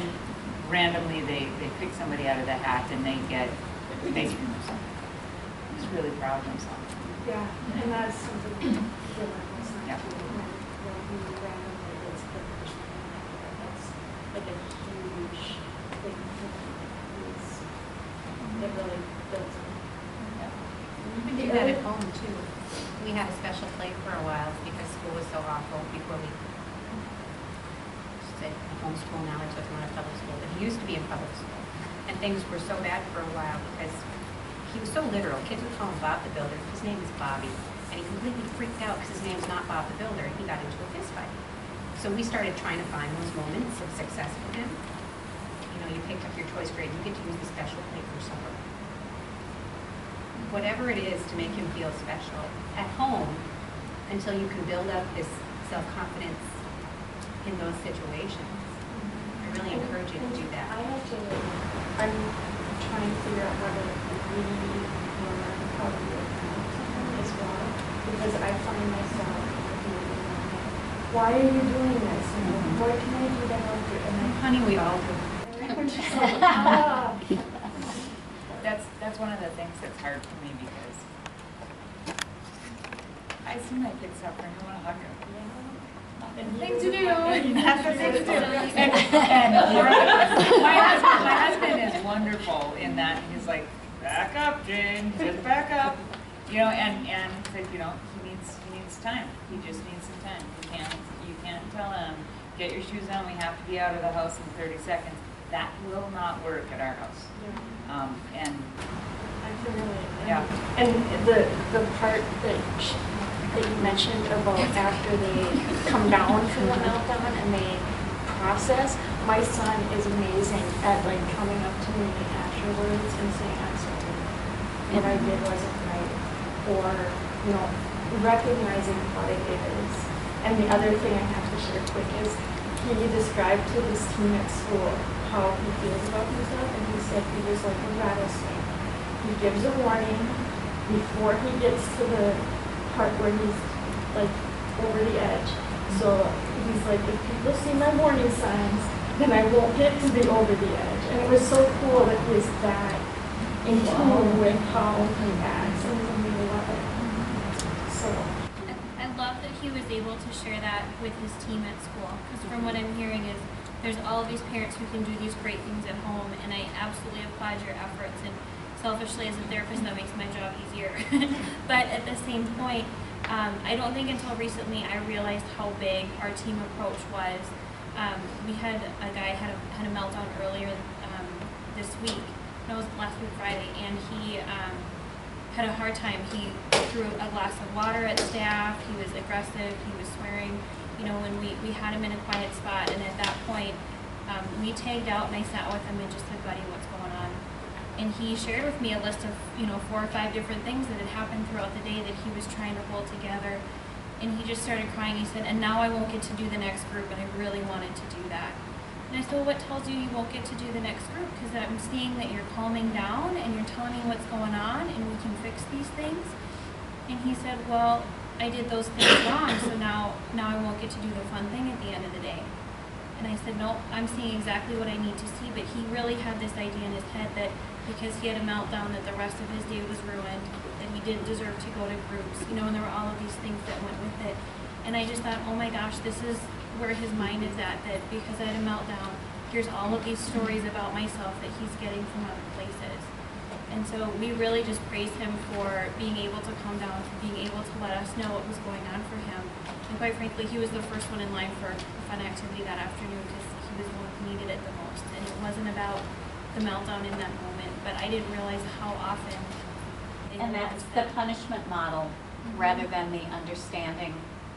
randomly, they pick somebody out of the hat and they get ice cream or something. he's really proud of himself. Yeah, and that's something that was not Yeah. too, when we randomly gets the first one, that's like a huge thing for him. It really builds him. You can do that at home too. We had a special play for a while because school was so awful before we said homeschool. Now I took him out of public school, but he used to be in public school. And things were so bad for a while because he was so literal. Kids would call him Bob the Builder. His name is Bobby. And he completely freaked out because his name's not Bob the Builder, and he got into a fist fight. So we started trying to find those moments of success for him. You know, you picked up your choice grade, you get to use the special plate for supper. Whatever it is to make him feel special at home until you can build up this self-confidence in those situations. I really encourage you to do that. I'm trying to figure out how to really learn how to do it as well, because I find myself why are you doing this? And what can I do to help you? And Honey, we all do. I'm just like, ah. That's one of the things that's hard for me because I see my kids suffering. I want to hug them. Thing to do. That's the thing to do. And my husband is wonderful in that he's like, back up, Jane, just back up. You know, and said, you know, he needs time. He just needs some time. You can't tell him, get your shoes on, we have to be out of the house in 30 seconds. That will not work at our house. And I can really, yeah. And the part that you mentioned about after they come down from the meltdown and they process, my son is amazing at like coming up to me afterwards and saying, I'm sorry, what I did wasn't right, or you know, recognizing what it is. And the other thing I have to share quick is he described to his team at school how he feels about himself, and he said he was like a rattlesnake. He gives a warning before he gets to the part where he's like over the edge. So he's like, if people see my warning signs, then I won't get to be over the edge. And it was so cool that he's that in tune with how he acts, and I really love it. So I love that he was able to share that with his team at school, because from what I'm hearing is there's all of these parents who can do these great things at home, and I absolutely applaud your efforts, and selfishly as a therapist that makes my job easier. But at the same point, I don't think until recently I realized how big our team approach was. We had a guy had a meltdown earlier this week, no, it was last week Friday, and he had a hard time. He threw a glass of water at staff, he was aggressive, he was swearing. You know, when we had him in a quiet spot, and at that point, we tagged out and I sat with him and just said, buddy, what's going on? And he shared with me a list of, 4 or 5 different things that had happened throughout the day that he was trying to hold together. And he just started crying. He said, and now I won't get to do the next group, and I really wanted to do that. And I said, well, what tells you you won't get to do the next group? Because I'm seeing that you're calming down and you're telling me what's going on and we can fix these things. And he said, well, I did those things wrong, so now I won't get to do the fun thing at the end of the day. And I said, no, I'm seeing exactly what I need to see. But he really had this idea in his head that because he had a meltdown, that the rest of his day was ruined, that he didn't deserve to go to groups, and there were all of these things that went with it. And I just thought, oh my gosh, this is where his mind is at, that because I had a meltdown, here's all of these stories about myself that he's getting from other places. And so we really just praised him for being able to come down, for being able to let us know what was going on for him. And quite frankly, he was the first one in line for a fun activity that afternoon because he was the one who needed it the most. And it wasn't about the meltdown in that moment, but I didn't realize how often it And that's the punishment model rather than the understanding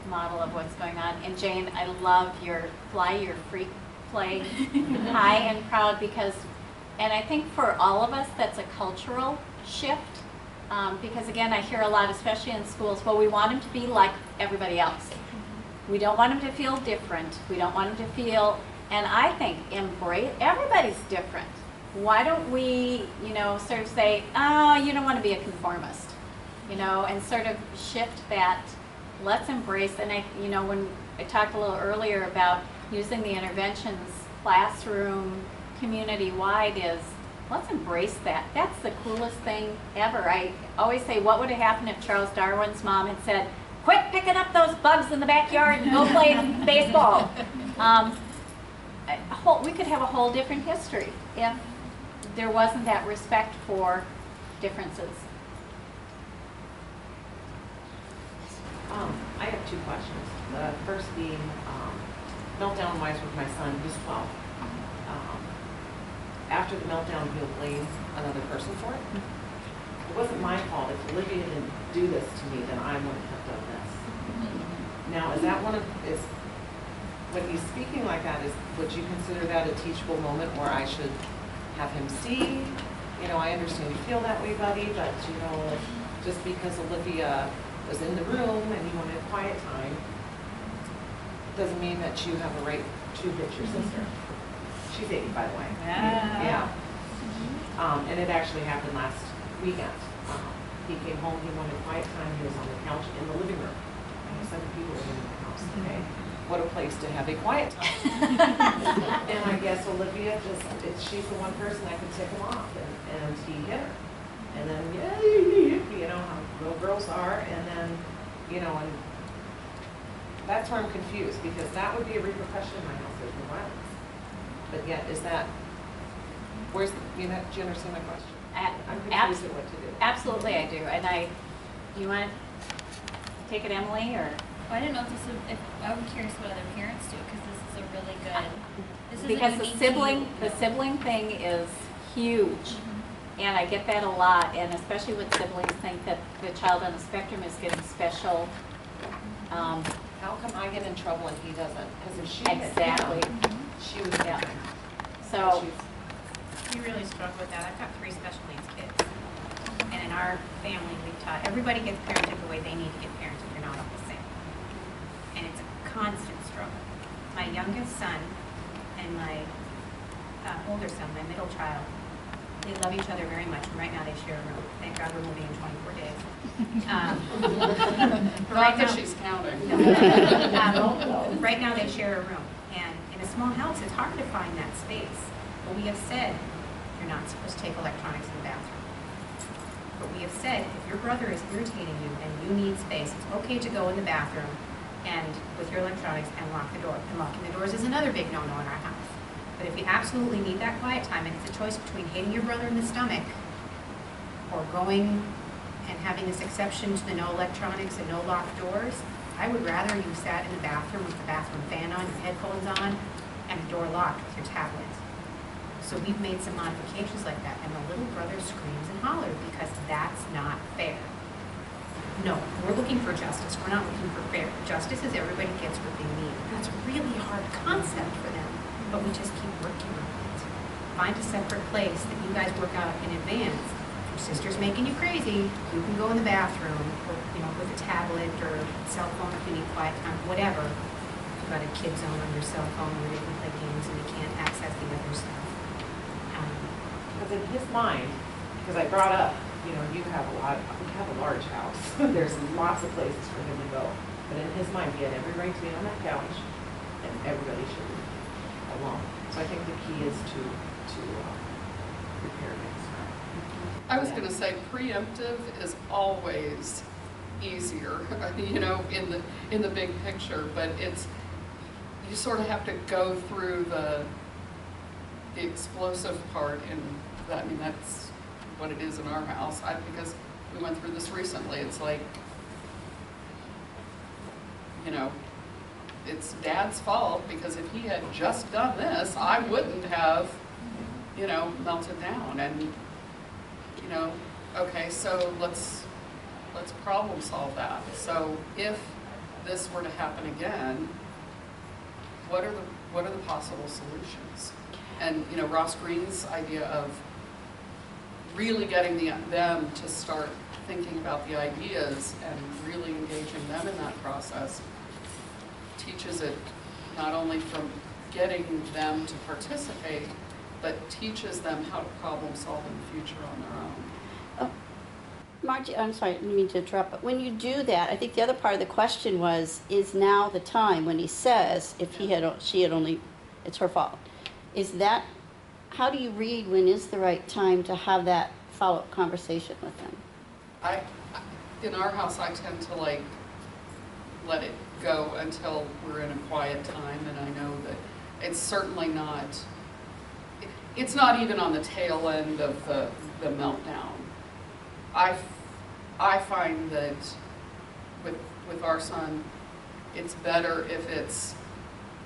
model of what's going on. And Jane, I love your fly your freak play high and proud because, and I think for all of us that's a cultural shift because again, I hear a lot, especially in schools, well, we want them to be like everybody else. We don't want them to feel different. We don't want them to feel, and I think embrace, everybody's different. Why don't we, sort of say, oh, you don't want to be a conformist, and sort of shift that, let's embrace, and when I talked a little earlier about using the interventions classroom, community-wide is, let's embrace that. That's the coolest thing ever. I always say, what would have happened if Charles Darwin's mom had said, quit picking up those bugs in the backyard and go play baseball? We could have a whole different history if there wasn't that respect for differences. I have two questions. The first being, meltdown wise with my son, who's 12. After the meltdown, he'll blame another person for it. It wasn't my fault. If Olivia didn't do this to me, then I wouldn't have done this. Now, is that when he's speaking like that, would you consider that a teachable moment where I should have him see, I understand you feel that way, buddy, but, just because Olivia was in the room and you wanted quiet time, doesn't mean that you have a right to hit your sister. She's 80, by the way. Yeah. And it actually happened last weekend. He came home, he wanted quiet time, he was on the couch in the living room. I have 7 people in the house, okay? What a place to have a quiet time. And I guess Olivia she's the one person that could tick him off, and he hit her. And then, how little girls are, and then, and that's where I'm confused, because that would be a repercussion in my house, there's no violence. But yet, do you understand my question? I'm confused at what to do. Absolutely I do. And you want to take it, Emily, or? Well, I don't know if I'm curious what other parents do, because this is a really good, Because the sibling thing is huge. And I get that a lot, and especially when siblings think that the child on the spectrum is getting special. How come I get in trouble and he doesn't? Because if she Exactly. she was So We really struggle with that. I've got 3 special needs kids. And in our family, we've taught everybody gets parented the way they need to get parented. You're not all the same. And it's a constant struggle. My youngest son and my older son, my middle child, they love each other very much. And right now they share a room. Thank God we're moving in 24 days. Not that she's counting. Right now they share a room. And in a small house, it's hard to find that space. But we have said, you're not supposed to take electronics in the bathroom. But we have said, if your brother is irritating you and you need space, it's okay to go in the bathroom and with your electronics and lock the door. And locking the doors is another big no-no in our house. But if you absolutely need that quiet time, and it's a choice between hitting your brother in the stomach or going and having this exception to the no electronics and no locked doors, I would rather you sat in the bathroom with the bathroom fan on, your headphones on, and the door locked with your tablet. So we've made some modifications like that, and the little brother screams and hollers because that's not fair. No, we're looking for justice. We're not looking for fair. Justice is everybody gets what they need. That's a really hard concept for them, but we just keep working on it. Find a separate place that you guys work out in advance. If your sister's making you crazy, you can go in the bathroom, or, with a tablet or cell phone if you need quiet time, whatever. You've got a kid zone on your cell phone where they can play games and they can't access the other stuff. Because in his mind, because I brought up, we have a large house. There's lots of places for him to go. But in his mind, he had every right to be on that couch, and everybody should be alone. So I think the key is to prepare next time. I was going to say preemptive is always easier, in the big picture, but you sort of have to go through the explosive part, and that's what it is in our house. Because we went through this recently. It's like, it's Dad's fault, because if he had just done this, I wouldn't have, melted down. And, okay, so let's problem solve that. So if this were to happen again, what are the possible solutions? And Ross Green's idea of really getting them to start thinking about the ideas and really engaging them in that process teaches it not only from getting them to participate, but teaches them how to problem solve in the future on their own. Margie, I'm sorry, I didn't mean to interrupt, but when you do that, I think the other part of the question was, is now the time when he says, if she had only, it's her fault. Is that how do you read when is the right time to have that follow-up conversation with them? In our house, I tend to like let it go until we're in a quiet time, and I know that it's certainly not, it's not even on the tail end of the meltdown. I find that with our son, it's better if it's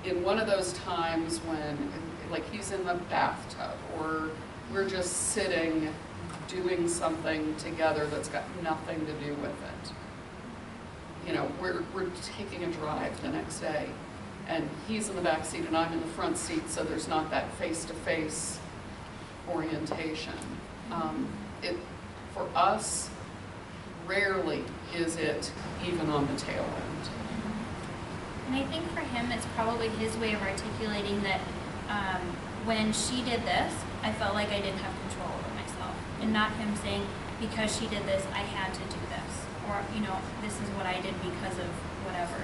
in one of those times when, like, he's in the bathtub, or we're just sitting doing something together that's got nothing to do with it. You know, we're taking a drive the next day, and he's in the back seat and I'm in the front seat, so there's not that face-to-face orientation. For us, rarely is it even on the tail end. And I think for him, it's probably his way of articulating that when she did this, I felt like I didn't have control over myself. And not him saying, because she did this, I had to do this. Or, you know, this is what I did because of whatever.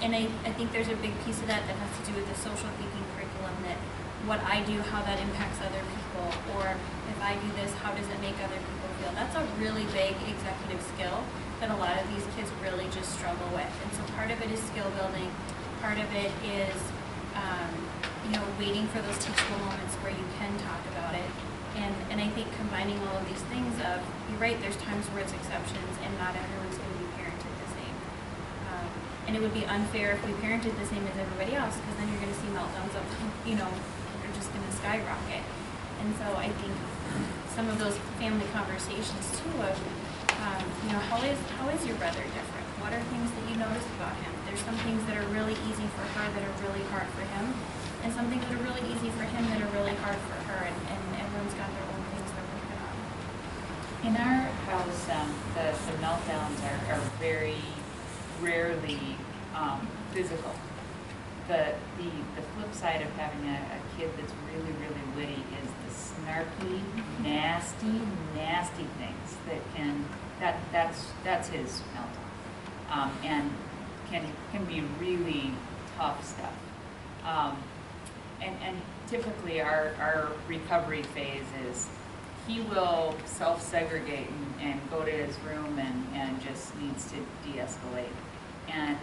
And I think there's a big piece of that that has to do with the social thinking curriculum, that what I do, how that impacts other people, or if I do this, how does it make other people feel? That's a really big executive skill that a lot of these kids really just struggle with. And so part of it is skill building, part of it is, you know, waiting for those teachable moments where you can talk about it. And I think combining all of these things of, you're right, there's times where it's exceptions and not everyone's going to be parented the same. And it would be unfair if we parented the same as everybody else, because then you're going to see meltdowns of, you know, they're just going to skyrocket. And so I think some of those family conversations too of, you know, how is your brother different? What are things that you notice about him? There's some things that are really easy for her that are really hard for him, and some things that are really easy for him that are really hard for her, and everyone's got their own things they're working on. In our house, the meltdowns are very rarely physical. The flip side of having a kid that's really, really witty is the snarky, nasty things that's his meltdown, and can be really tough stuff. And typically our recovery phase is he will self-segregate and go to his room and just needs to de-escalate. And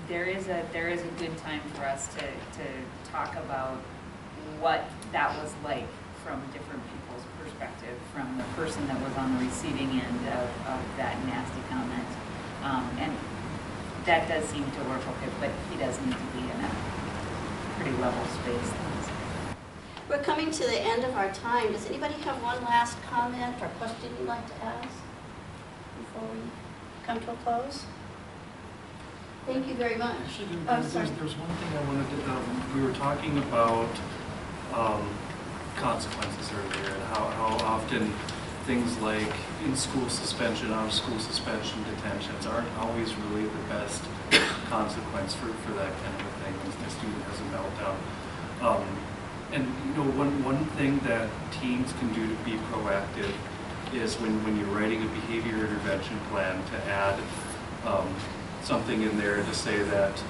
there is a good time for us to talk about what that was like from different people's perspective, from the person that was on the receiving end of that nasty comment. And that does seem to work okay, but he does need to be in a pretty level space. We're coming to the end of our time. Does anybody have one last comment or question you'd like to ask before we come to a close? Thank you very much. Actually, Sorry. there's one thing I wanted to, we were talking about consequences earlier, and how often things like in-school suspension, out-of-school suspension, detentions aren't always really the best consequence for that kind of a thing when the student has a meltdown. And you know, one thing that teens can do to be proactive is when you're writing a behavior intervention plan, to add something in there to say that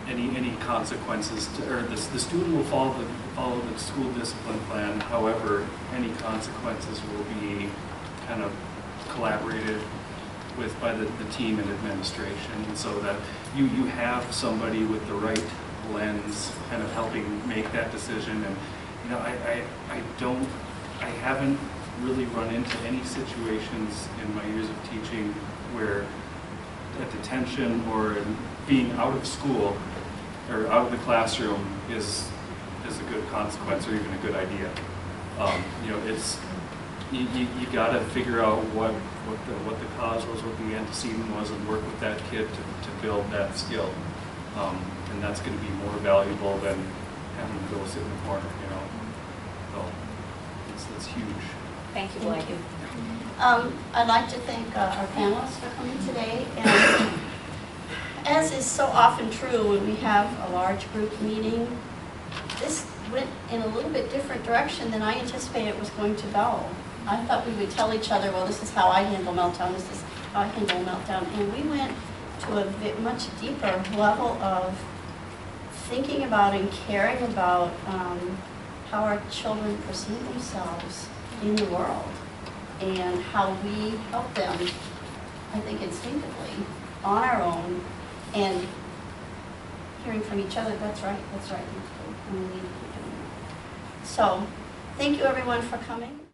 any consequences, or the student will follow the school discipline plan. However, any consequences will be kind of collaborated with by the team and administration, and so that you have somebody with the right lens kind of helping make that decision. And you know, I haven't really run into any situations in my years of teaching where a detention or being out of school or out of the classroom is a good consequence or even a good idea. You know, it's you got to figure out what the cause was, what the antecedent was, and work with that kid to build that skill. And that's going to be more valuable than having to go sit in the corner, you know. So it's huge. Thank you, Blake. I'd like to thank our panelists for coming today. And as is so often true when we have a large group meeting, this went in a little bit different direction than I anticipated it was going to go. I thought we would tell each other, well, this is how I handle meltdown, this is how I handle meltdown. And we went to a much deeper level of thinking about and caring about how our children perceive themselves in the world and how we help them, I think instinctively, on our own, and hearing from each other, that's right, and we need to keep doing that. So, thank you everyone for coming.